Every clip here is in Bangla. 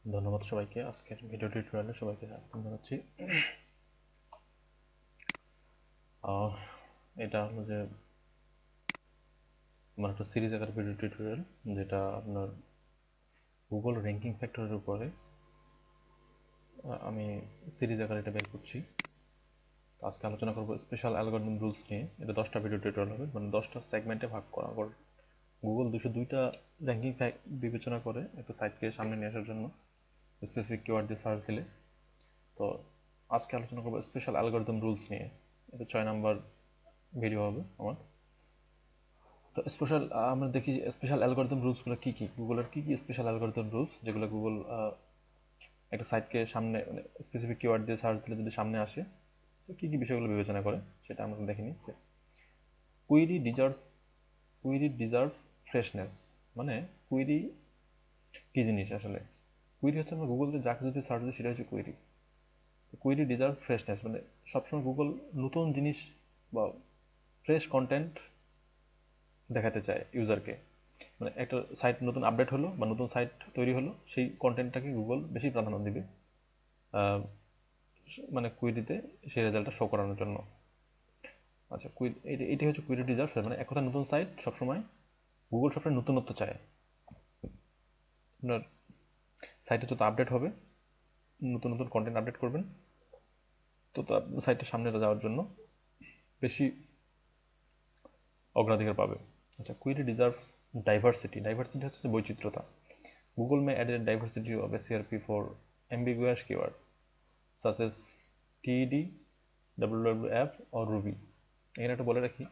ধন্যবাদ সবাইকে। আজকের ভিডিও টিউটোরিয়ালে সবাইকে স্বাগত জানাচ্ছি। এটা হলো যে আমার একটা সিরিজ আকার ভিডিও টিউটোরিয়াল, যেটা আপনার গুগল র্যাঙ্কিং ফ্যাক্টরের উপরে আমি সিরিজ আকারে এটা বের করছি। আজকে আলোচনা করবো স্পেশাল অ্যালগরিদম রুলস নিয়ে। এটা 10টা ভিডিও টিউটোরিয়াল হবে, মানে 10টা সেগমেন্টে ভাগ করা। গুগল 202টা র্যাঙ্কিং বিবেচনা করে একটা সাইটকে সামনে নিয়ে আসার জন্য স্পেসিফিক কিওয়ার্ড দিয়ে সার্চ দিলে। তো আজকে আলোচনা করবো স্পেশাল অ্যালগরিদম রুলস নিয়ে। এটা 6 নাম্বার ভিডিও হবে আমার। তো স্পেশাল আমরা দেখি স্পেশাল অ্যালগরিদম রুলসগুলো কী কী, গুগলের কী কী স্পেশাল অ্যালগরিদম রুলস যেগুলো গুগল একটা সাইটকে সামনে মানে স্পেসিফিক কিওয়ার্ড দিয়ে সার্চ দিলে যদি সামনে আসে, তো কী কী বিষয়গুলো বিবেচনা করে সেটা আমরা দেখে নিই। Query deserves query deserves freshness, মানে কুইরি কী জিনিস আসলে? কুইরি হচ্ছে আমরা গুগলে যাকে যদি সার্চ দিই সেটা হচ্ছে কুইরি। কুইরি ডিজার্ভ ফ্রেশনেস মানে সবসময় গুগল নতুন জিনিস বা ফ্রেশ কন্টেন্ট দেখাতে চায় ইউজারকে। মানে একটা সাইট নতুন আপডেট হলো বা নতুন সাইট তৈরি হলো, সেই কন্টেন্টটাকে গুগল বেশি প্রাধান্য দিবে মানে কুইরিতে সেই রেজাল্টটা শো করানোর জন্য। আচ্ছা, এটি হচ্ছে কুইরি ডিজার্ভ, মানে এক কথা নতুন সাইট সবসময় গুগল সবসময় নতুনত্ব চায়। আপনার সাইটে যত আপডেট হবে, নতুন নতুন কন্টেন্ট আপডেট করবেন, তো সাইটের সামনে যাওয়ার জন্য বেশি অগ্রাধিকার পাবে। আচ্ছা, কুইরি ডিজার্ভ ডাইভার্সিটি। ডাইভার্সিটি হচ্ছে বৈচিত্র্যতা। Google may add a diversity of SERP for ambiguous keyword such as TED, WWF or Ruby। এখানে একটা বলে রাখি,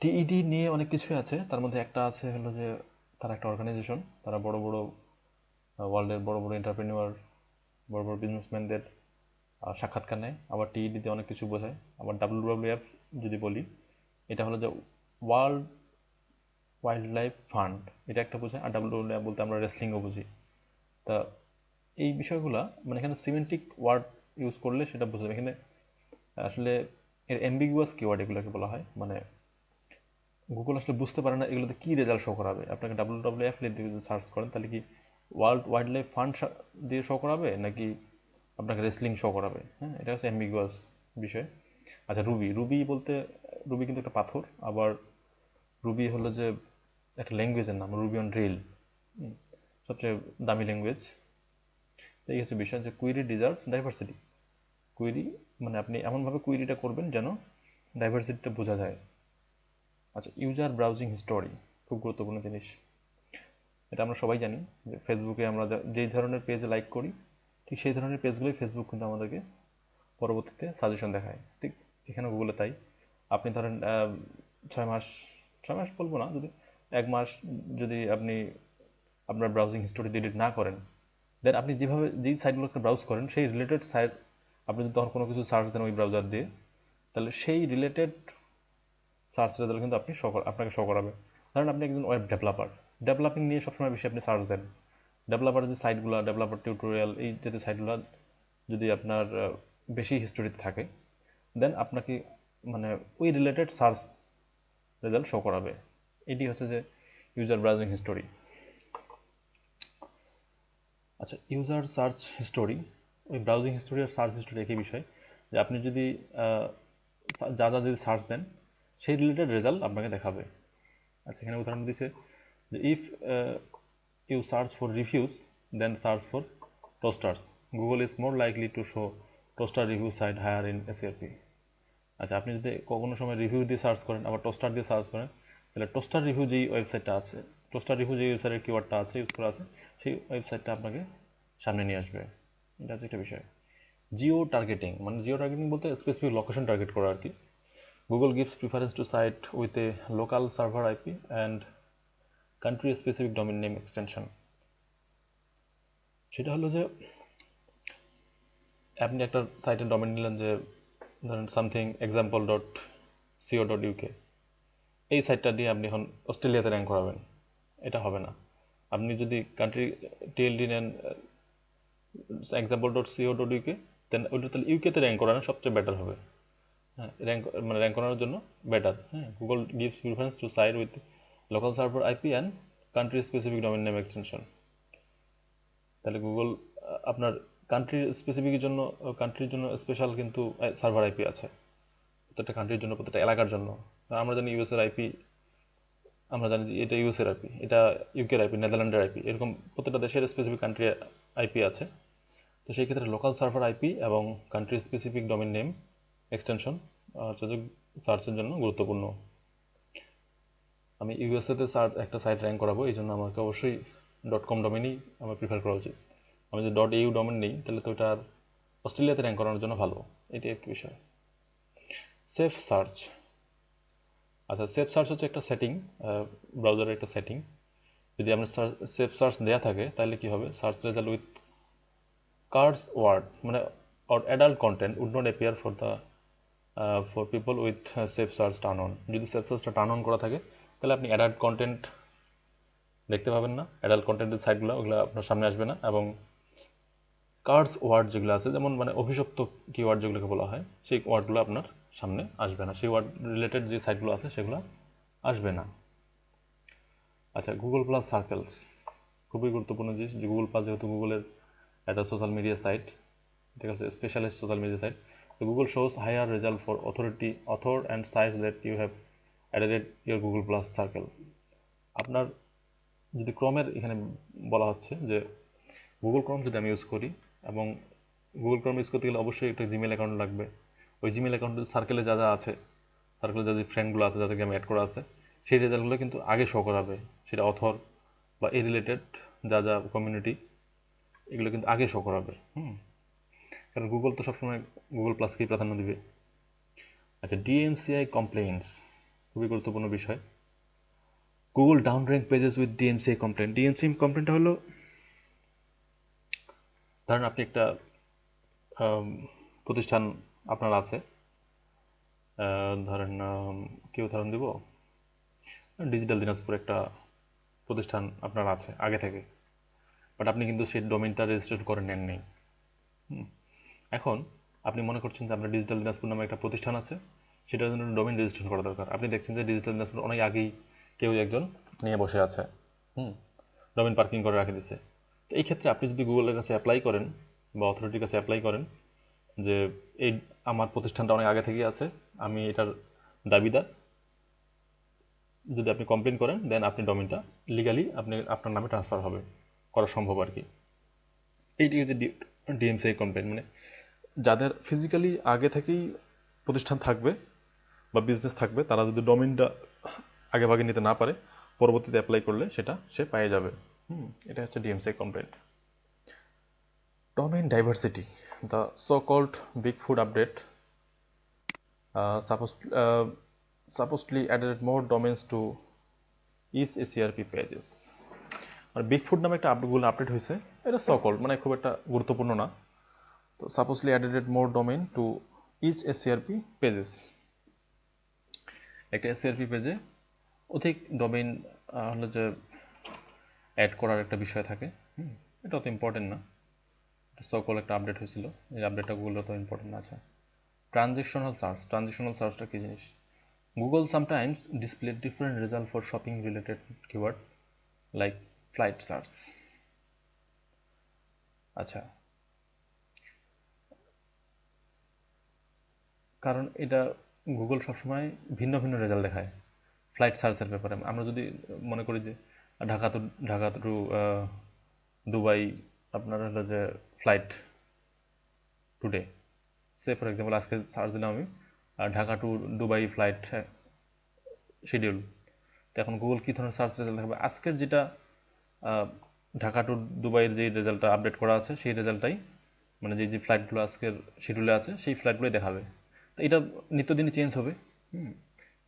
টিইডি নিয়ে অনেক কিছুই আছে। তার মধ্যে একটা আছে হলো যে তারা একটা অর্গানাইজেশন, তারা বড় বড় ওয়ার্ল্ডের বড় বড় এন্টারপ্রেনিউয়ার, বড় বড় বিজনেসম্যানদের সাক্ষাৎকার নেয়। আবার টিইডিতে অনেক কিছু বোঝায়। আবার WWF যদি বলি, এটা হলো যে ওয়ার্ল্ড ওয়াইল্ড লাইফ ফান্ড, এটা একটা বোঝায়। আর WWF বলতে আমরা রেসলিংও বুঝি। তা এই বিষয়গুলো মানে এখানে সিমেন্টিক ওয়ার্ড ইউজ করলে সেটা বোঝা যাবে। এখানে আসলে এর অ্যাম্বিগুয়াস কিওয়ার্ড এগুলোকে বলা হয়। মানে গুগল আসলে বুঝতে পারে না এগুলোতে কি রেজাল্ট শো করাবে। আপনাকে WWF দিয়ে যদি সার্চ করেন তাহলে কি ওয়ার্ল্ড ওয়াইল্ড লাইফ ফান্ড দিয়ে শো করাবে, নাকি আপনাকে রেসলিং শো করাবে? হ্যাঁ, এটা হচ্ছে অ্যাম্বিগুয়াস বিষয়। আচ্ছা, রুবি। রুবি বলতে রুবি কিন্তু একটা পাথর। আবার রুবি হলো যে একটা ল্যাঙ্গুয়েজের নাম, রুবি অন রিল, সবচেয়ে দামি ল্যাঙ্গুয়েজ। এই হচ্ছে বিষয় যে কুইরি ডিজার্ভ ডাইভার্সিটি। কুইরি মানে আপনি এমনভাবে কুইরিটা করবেন যেন ডাইভার্সিটিটা বোঝা যায়। আচ্ছা, ইউজার ব্রাউজিং হিস্টোরি খুব গুরুত্বপূর্ণ জিনিস। এটা আমরা সবাই জানি যে ফেসবুকে আমরা যেই ধরনের পেজে লাইক করি, ঠিক সেই ধরনের পেজগুলোই ফেসবুক কিন্তু আমাদেরকে পরবর্তীতে সাজেশন দেখায়। ঠিক এখানে গুগলে তাই। আপনি ধরেন 6 মাস, 6 মাস বলবো না, যদি 1 মাস যদি আপনি আপনার ব্রাউজিং হিস্টোরি ডিলিট না করেন, দেন আপনি যেভাবে যেই সাইটগুলোকে ব্রাউজ করেন সেই রিলেটেড সাইট আপনি যদি তখন কোনো কিছু সার্চ দেন ওই ব্রাউজার দিয়ে, তাহলে সেই রিলেটেড সার্চ রেজাল্ট কিন্তু আপনাকে শো করাবে। ধরেন আপনি একজন ওয়েব ডেভেলপার, ডেভেলপিং নিয়ে সবসময় বেশি আপনি সার্চ দেন, ডেভেলপারের যে সাইটগুলো, ডেভেলপার টিউটোরিয়াল, এই জাতীয় সাইটগুলো যদি আপনার বেশি হিস্টোরিতে থাকে, দেন আপনাকে মানে ওই রিলেটেড সার্চ রেজাল্ট শো করাবে। এটি হচ্ছে যে ইউজার ব্রাউজিং হিস্টোরি। আচ্ছা, ইউজার সার্চ হিস্টোরি, ওই ব্রাউজিং হিস্টোরি আর সার্চ হিস্টোরি একই বিষয়। যে আপনি যদি যা যা যদি সার্চ দেন সেই রিলেটেড রেজাল্ট আপনাকে দেখাবে। আচ্ছা, এখানে উদাহরণ দিচ্ছে যে if you search for reviews then search for toasters, Google is more likely to show toaster review site higher in SERP. আচ্ছা, আপনি যদি কোনো সময় রিভিউ দিয়ে সার্চ করেন আবার টোস্টার দিয়ে সার্চ করেন, তাহলে টোস্টার রিভিউ যেই ওয়েবসাইটটা আছে, টোস্টার রিভিউ যে ওয়েবসাইটের কিওয়ার্ডটা আছে ইউজ করা আছে, সেই ওয়েবসাইটটা আপনাকে সামনে নিয়ে আসবে। এটা হচ্ছে একটা বিষয়। জিও টার্গেটিং, মানে জিও টার্গেটিং বলতে স্পেসিফিক লোকেশন টার্গেট করা আর কি। Google gives preference to site with a local server IP and country specific domain name extension. সেটা হলো যে আপনি একটা সাইটের ডোমেন নিলেন, যে ধরেন something example dot co dot UK, এই সাইটটা দিয়ে আপনি এখন অস্ট্রেলিয়াতে র্যাঙ্ক করাবেন, এটা হবে না। আপনি যদি কান্ট্রি টিএলডি নেন example dot co dot UK, then ওইটা তাহলে ইউকেতে র্যাঙ্ক করানো সবচেয়ে বেটার হবে। হ্যাঁ, র্যাঙ্ক করানোর জন্য বেটার। হ্যাঁ, Google gives preference to site with local server IP and country specific domain name extension. তাহলে গুগল আপনার কান্ট্রির স্পেসিফিকের জন্য, কান্ট্রির জন্য স্পেশাল কিন্তু সার্ভার আইপি আছে, প্রত্যেকটা কান্ট্রির জন্য, প্রত্যেকটা এলাকার জন্য। আমরা জানি ইউএসের আইপি, আমরা জানি যে এটা ইউএসের আইপি, এটা ইউকের আইপি, নেদারল্যান্ডের আইপি, এরকম প্রত্যেকটা দেশের স্পেসিফিক কান্ট্রি আইপি আছে। তো সেই ক্ষেত্রে লোকাল সার্ভার আইপি এবং country specific domain name extension সার্চের জন্য গুরুত্বপূর্ণ। আমি ইউএসএতে একটা সাইট র্যাঙ্ক করাবো, এই জন্য আমাকে অবশ্যই .com ডোমেনই আমার প্রিফার করা উচিত। আমি যদি .eu ডোমেন নেই তাহলে তো এটা অস্ট্রেলিয়াতে র্যাঙ্ক করানোর জন্য ভালো, এটি একটি বিষয়। Safe search. আচ্ছা, সেফ সার্চ হচ্ছে একটা সেটিং, ব্রাউজারের একটা সেটিং। যদি আমরা সেফ সার্চ দেওয়া থাকে তাহলে কি হবে, search result with curse word মানে or adult content would not appear for people with safe search turn on. যদি সেফ সার্চটা টার্ন অন করা থাকে তাহলে আপনি অ্যাডাল্ট কন্টেন্ট দেখতে পাবেন না, অ্যাডাল্ট কন্টেন্টের সাইটগুলো ওগুলো আপনার সামনে আসবে না, এবং কার্স ওয়ার্ড যেগুলো আছে, যেমন মানে অভিশপ্ত কিওয়ার্ড যেগুলোকে বলা হয়, সেই ওয়ার্ডগুলো আপনার সামনে আসবে না, সেই ওয়ার্ড রিলেটেড যে সাইটগুলো আছে সেগুলো আসবে না। আচ্ছা, গুগল প্লাস সার্কেলস খুবই গুরুত্বপূর্ণ জিনিস। যে গুগল প্লাস যেহেতু গুগলের একটা সোশ্যাল মিডিয়া সাইট, এটা হচ্ছে স্পেশালিস্ট সোশ্যাল মিডিয়া সাইট, তো Google shows higher result for author and sites that you have added your Google plus circle. আপনার যদি ক্রমের এখানে বলা হচ্ছে যে গুগল ক্রম যদি আমি ইউজ করি, এবং গুগল ক্রম ইউজ করতে গেলে অবশ্যই একটা জিমেল অ্যাকাউন্ট লাগবে। ওই জিমেল অ্যাকাউন্টে সার্কেলে যা যা আছে, সার্কেলে যা যে ফ্রেন্ডগুলো আছে যাদেরকে আমি অ্যাড করা আছে, সেই রেজাল্টগুলো কিন্তু আগে শো করাবে। সেটা অথর বা এই রিলেটেড যা যা কমিউনিটি, এগুলো কিন্তু আগে শো করাবে। কারণ গুগল তো সবসময় গুগল প্লাসকেই প্রাধান্য দিবে। আচ্ছা, ডিএমসিআই কমপ্লেইন্টস খুবই গুরুত্বপূর্ণ বিষয়। Google down rank pages with DMCI complain. DMCI কমপ্লেইনটা হলো, ধরেন আপনি একটা প্রতিষ্ঠান আপনার আছে, ধরেন কি উদাহরণ দিব, ডিজিটাল দিনাজপুর একটা প্রতিষ্ঠান আপনার আছে আগে থেকে, বাট আপনি কিন্তু সেই ডোমেইনটা রেজিস্ট্রেশন করে নেন নেই। এখন আপনি মনে করছেন যে আপনার ডিজিটাল দিনাজপুর নামে একটা প্রতিষ্ঠান আছে, সেটার জন্য ডোমেইন রেজিস্ট্রেশন করা দরকার। আপনি দেখছেন যে ডিজিটাল দিনাজপুর অনেক আগেই কেউ একজন নিয়ে বসে আছে, ডোমেইন পার্কিং করে রাখে দিচ্ছে। তো এই ক্ষেত্রে আপনি যদি গুগলের কাছে অ্যাপ্লাই করেন বা অথরিটির কাছে অ্যাপ্লাই করেন যে এই আমার প্রতিষ্ঠানটা অনেক আগে থেকেই আছে, আমি এটার দাবিদার, যদি আপনি কমপ্লেন করেন দেন আপনি ডোমেইনটা লিগালি আপনার নামে ট্রান্সফার হবে, করা সম্ভব আর কি। এইটি হচ্ছে ডিএমসিআই কমপ্লেন, মানে যাদের ফিজিক্যালি আগে থেকেই প্রতিষ্ঠান থাকবে বা বিজনেস থাকবে, তারা যদি ডোমেইনটা আগে ভাগে নিতে না পারে, পরবর্তীতে অ্যাপ্লাই করলে সেটা সে পেয়ে যাবে। এটা হচ্ছে ডিএমসিআই complain. Domain diversity, the so-called Big Food update supposedly added more domains to each SERP pages. আর বিগ ফুড নামে একটা গুগল আপডেট হয়েছে, এটা so-called মানে খুব একটা গুরুত্বপূর্ণ না। তো supposedly added more domain to each SERP pages, একটা SERP পেজে অধিক ডোমেইন হলো যে অ্যাড করার একটা বিষয় থাকে। এটা অত ইম্পর্টেন্ট না, so-called একটা আপডেট হয়েছিল, এই আপডেটটা গুগল অত ইম্পর্টেন্ট না। আছে ট্রানজেকশনাল সার্চ। ট্রানজেকশনাল সার্চটা কি জিনিস? Google sometimes display different result for shopping related keyword like flight search. আচ্ছা, কারণ এটা গুগল সবসময় ভিন্ন ভিন্ন রেজাল্ট দেখায় ফ্লাইট সার্চের ব্যাপারে। আমরা যদি মনে করি যে ঢাকা টু দুবাই আপনার হলো যে flight today, say for example আজকে সার্চ দিলাম আমি Dhaka to Dubai flight schedule, তো এখন গুগল কী ধরনের সার্চ রেজাল্ট দেখাবে? আজকের যেটা ঢাকা টু দুবাইয়ের যে রেজাল্টটা আপডেট করা আছে সেই রেজাল্টটাই, মানে যে ফ্লাইটগুলো আজকের শিডিউলে আছে সেই ফ্লাইটগুলোই দেখাবে। তো এটা নিত্যদিনই চেঞ্জ হবে।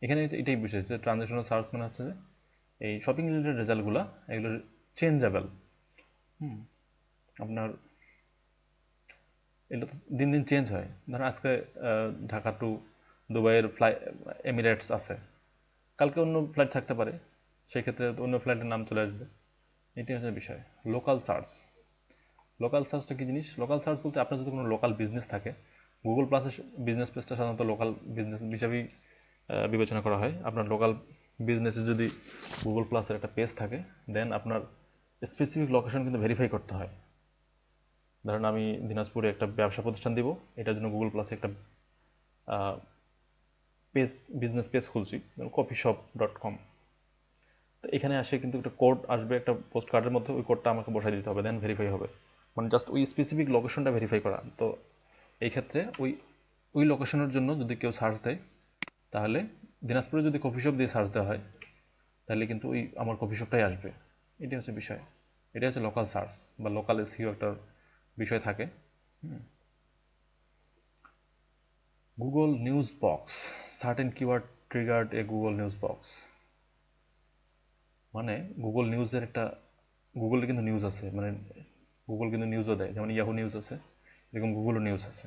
এখানে এটাই বিষয় যে ট্রানজেকশনাল সার্চ মানে হচ্ছে যে এই শপিং রিলেটেড রেজাল্টগুলো এগুলো চেঞ্জেবল। আপনার এটা দিন দিন চেঞ্জ হয়। ধরেন আজকে ঢাকা টু দুবাইয়ের এমিরেটস আছে, কালকে অন্য ফ্লাইট থাকতে পারে, সেই ক্ষেত্রে অন্য ফ্লাইটের নাম চলে আসবে। এটি হচ্ছে বিষয়। Local search. লোকাল সার্চটা কি জিনিস? লোকাল সার্চ বলতে আপনার যদি কোনো লোকাল বিজনেস থাকে, গুগল প্লাসের বিজনেস পেজটা সাধারণত লোকাল বিজনেস হিসাবেই বিবেচনা করা হয়। আপনার লোকাল বিজনেসে যদি গুগল প্লাসের একটা পেজ থাকে, দেন আপনার স্পেসিফিক লোকেশন কিন্তু ভেরিফাই করতে হয়। ধরেন আমি দিনাজপুরে একটা ব্যবসা প্রতিষ্ঠান দিব, এটার জন্য গুগল প্লাসে একটা পেজ, বিজনেস পেজ খুলছি, coffeeshop.com। তো এখানে আসে কিন্তু একটা কোড আসবে একটা পোস্ট কার্ডের মধ্যে, ওই কোডটা আমাকে বসাই দিতে হবে, দেন ভেরিফাই হবে। মানে জাস্ট ওই স্পেসিফিক লোকেশনটা ভেরিফাই করা। তো এই ক্ষেত্রে ওই ওই লোকেশনের জন্য যদি কেউ সার্চ দেয়, তাহলে দিনাজপুরে যদি কফি শপ দিয়ে সার্চ দেওয়া হয়, তাহলে কিন্তু ওই আমার কফি শপটাই আসবে। এটি হচ্ছে বিষয়, এটা হচ্ছে লোকাল সার্চ বা লোকাল এসইও একটা বিষয় থাকে। Google news box, certain keyword triggered a Google news box. মানে গুগল নিউজের একটা, গুগলে কিন্তু নিউজ আছে, মানে গুগল কিন্তু নিউজও দেয়, যেমন ইয়াহু নিউজ আছে, এরকম গুগলও নিউজ আছে।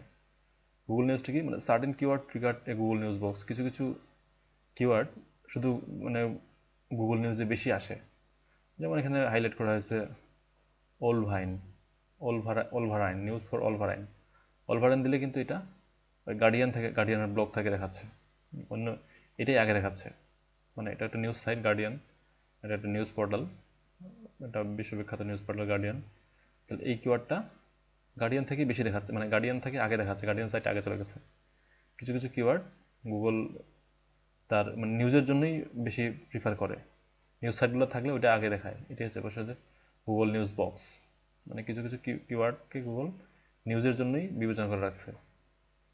গুগল নিউজটা কি, মানে certain keyword triggered a Google news box, কিছু কিছু কিওয়ার্ড শুধু মানে গুগল নিউজে বেশি আসে। যেমন এখানে হাইলাইট করা হয়েছে ওলভাইন, Wolverine, news for Wolverine. Wolverine দিলে কিন্তু এটা গার্ডিয়ান থেকে, গার্ডিয়ানের ব্লগ থেকে দেখাচ্ছে, অন্য এটাই আগে দেখাচ্ছে। মানে এটা একটা নিউজ সাইট গার্ডিয়ান, এটা একটা নিউজ পোর্টাল, এটা বিশ্ববিখ্যাত নিউজ পোর্টাল গার্ডিয়ান। তাহলে এই কিওয়ার্ডটা গার্ডিয়ান থেকেই বেশি দেখাচ্ছে, মানে গার্ডিয়ান থেকে আগে দেখাচ্ছে, গার্ডিয়ান সাইট আগে চলে গেছে। কিছু কিছু কিওয়ার্ড গুগল তার মানে নিউজের জন্যই বেশি প্রিফার করে, নিউজ সাইটগুলো থাকলে ওইটা আগে দেখায়। এটি হচ্ছে বসে যে গুগল নিউজ বক্স, মানে কিছু কিছু কিওয়ার্ডকে গুগল নিউজের জন্যই বিবেচনা করে রাখছে,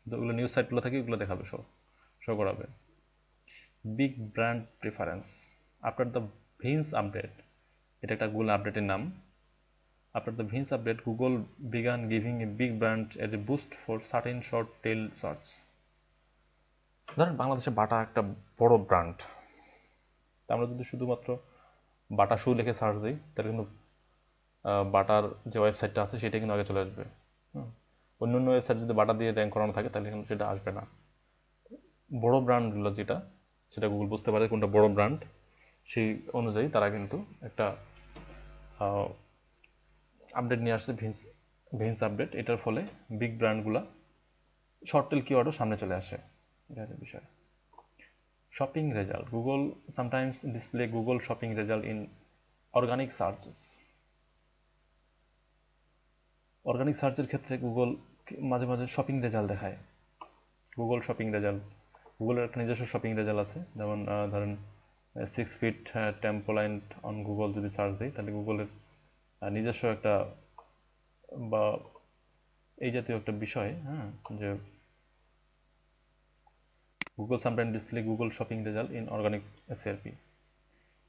তো ওগুলো নিউজ সাইটগুলো থাকে, ওগুলো দেখাবে, শো করাবে। Big brand preference after the Vince update, এটা একটা গুগল আপডেটের নাম। After the Vince update Google began giving a big brand as a boost for certain short tail search. ধরেন বাংলাদেশে বাটা একটা বড় ব্র্যান্ড, আমরা যদি শুধুমাত্র বাটা শু লিখে সার্চ দিই, তাহলে কিন্তু বাটার যে ওয়েবসাইটটা আছে সেটা কিন্তু আগে চলে আসবে। অন্য অন্য ওয়েবসাইট যদি বাটা দিয়ে র্যাঙ্ক করানো থাকে, তাহলে কিন্তু সেটা আসবে না। বড় ব্র্যান্ডগুলো যেটা, সেটা গুগল বুঝতে পারে কোনটা বড় ব্র্যান্ড, সেই অনুযায়ী তারা কিন্তু একটা আপডেট নিয়ে আসছে, ভিন্স আপডেট। এটার ফলে বিগ ব্র্যান্ডগুলো শর্ট টেল কিওয়ার্ডও সামনে চলে আসে, এটা হচ্ছে বিষয়। Shopping result, Google sometimes display Google shopping result in organic searches. Organic সার্চের ক্ষেত্রে গুগল মাঝে মাঝে শপিং রেজাল্ট দেখায়, গুগল শপিং রেজাল্ট। গুগলের একটা নিজস্ব শপিং রেজাল্ট আছে, যেমন ধরেন 6 ফিট টেম্পোলাইন অন গুগল যদি সার্চ দিই, তাহলে গুগলের নিজস্ব একটা বা এই জাতীয় একটা বিষয়, হ্যাঁ, যে Google sometime display Google shopping result in organic SERP.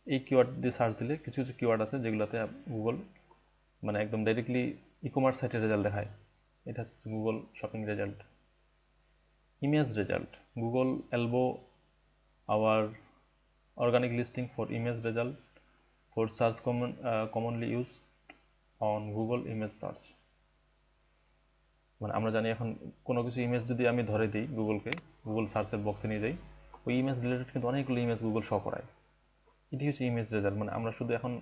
এই কিওয়ার্ড দিয়ে সার্চ দিলে কিছু কিছু কিওয়ার্ড আছে যেগুলোতে গুগল মানে একদম ডাইরেক্টলি ই কমার্স সাইটের রেজাল্ট দেখায়, এটা হচ্ছে Google shopping result. Image result, Google elbow our organic listing for image result for search commonly used on Google image search। মানে আমরা জানি এখন কোনো কিছু ইমেজ যদি আমি ধরে দিই গুগলকে, গুগল সার্চের বক্সে নিয়ে যাই, ওই ইমেজ রিলেটেড কিন্তু অনেকগুলো ইমেজ গুগল শো করায়। এটি হচ্ছে ইমেজ রেজাল্ট। মানে আমরা শুধু এখন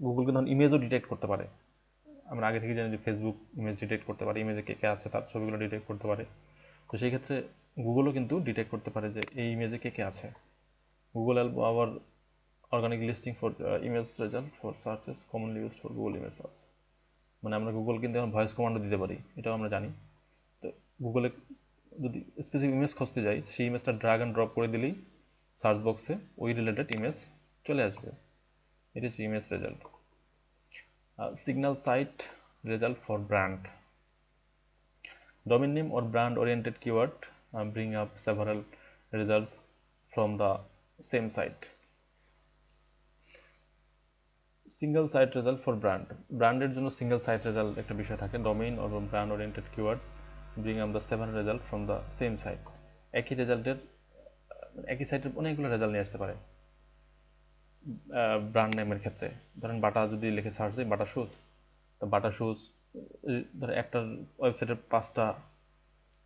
গুগল কিন্তু ইমেজও ডিটেক্ট করতে পারে, আমরা আগে থেকে জানি যে ফেসবুক ইমেজ ডিটেক্ট করতে পারে, ইমেজে কে কে আছে তার ছবিগুলো ডিটেক্ট করতে পারে। তো সেই ক্ষেত্রে গুগলও কিন্তু ডিটেক্ট করতে পারে যে এই ইমেজে কে কে আছে। গুগল আবার organic listing for image result for searches commonly used for Google image search। মানে আমরা গুগল কিন্তু এখন ভয়েস কমান্ডও দিতে পারি, এটাও আমরা জানি। তো গুগলে যদি স্পেসিফিক ইমেজ খুঁজতে যাই, সেই ইমেজটা ড্র্যাগ অ্যান্ড ড্রপ করে দিলেই সার্চ বক্সে ওই রিলেটেড ইমেজ চলে আসবে। এটা হচ্ছে image result. Single site result for brand, domain name or brand oriented keyword bring up several results from the same site। Single site result for brand, ব্র্যান্ডের জন্য সিঙ্গেল সাইট রেজাল্ট একটা বিষয় থাকে। Domain or brand oriented keyword bring up the seven result from the same site. একই রেজাল্টের, একই সাইটের অনেকগুলো রেজাল্ট নিয়ে আসতে পারে ব্র্যান্ড নেমের ক্ষেত্রে। ধরেন বাটা যদি লিখে সার্চ দিই, বাটা শুজ, তো বাটা শুজ ধর একটা ওয়েবসাইটের 5টা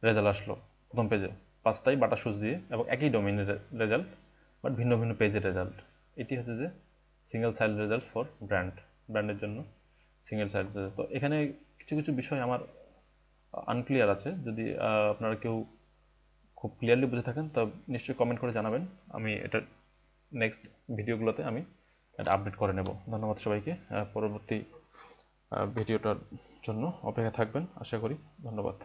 রেজাল্ট আসলো প্রথম পেজে, 5টাই বাটা শুজ দিয়ে এবং একই ডোমেইনের রেজাল্ট, বাট ভিন্ন ভিন্ন পেজের রেজাল্ট। এটি হচ্ছে যে সিঙ্গেল সাইট রেজাল্ট ফর ব্র্যান্ডের জন্য সিঙ্গেল সাইট রেজাল্ট। তো এখানে কিছু কিছু বিষয় আমার আনক্লিয়ার আছে, যদি আপনারা কেউ খুব ক্লিয়ারলি বুঝে থাকেন তা নিশ্চয়ই কমেন্ট করে জানাবেন, আমি এটা নেক্সট ভিডিওগুলোতে আমি এটা আপডেট করে নেব। ধন্যবাদ সবাইকে। পরবর্তী ভিডিওটার জন্য অপেক্ষা থাকবেন আশা করি। ধন্যবাদ।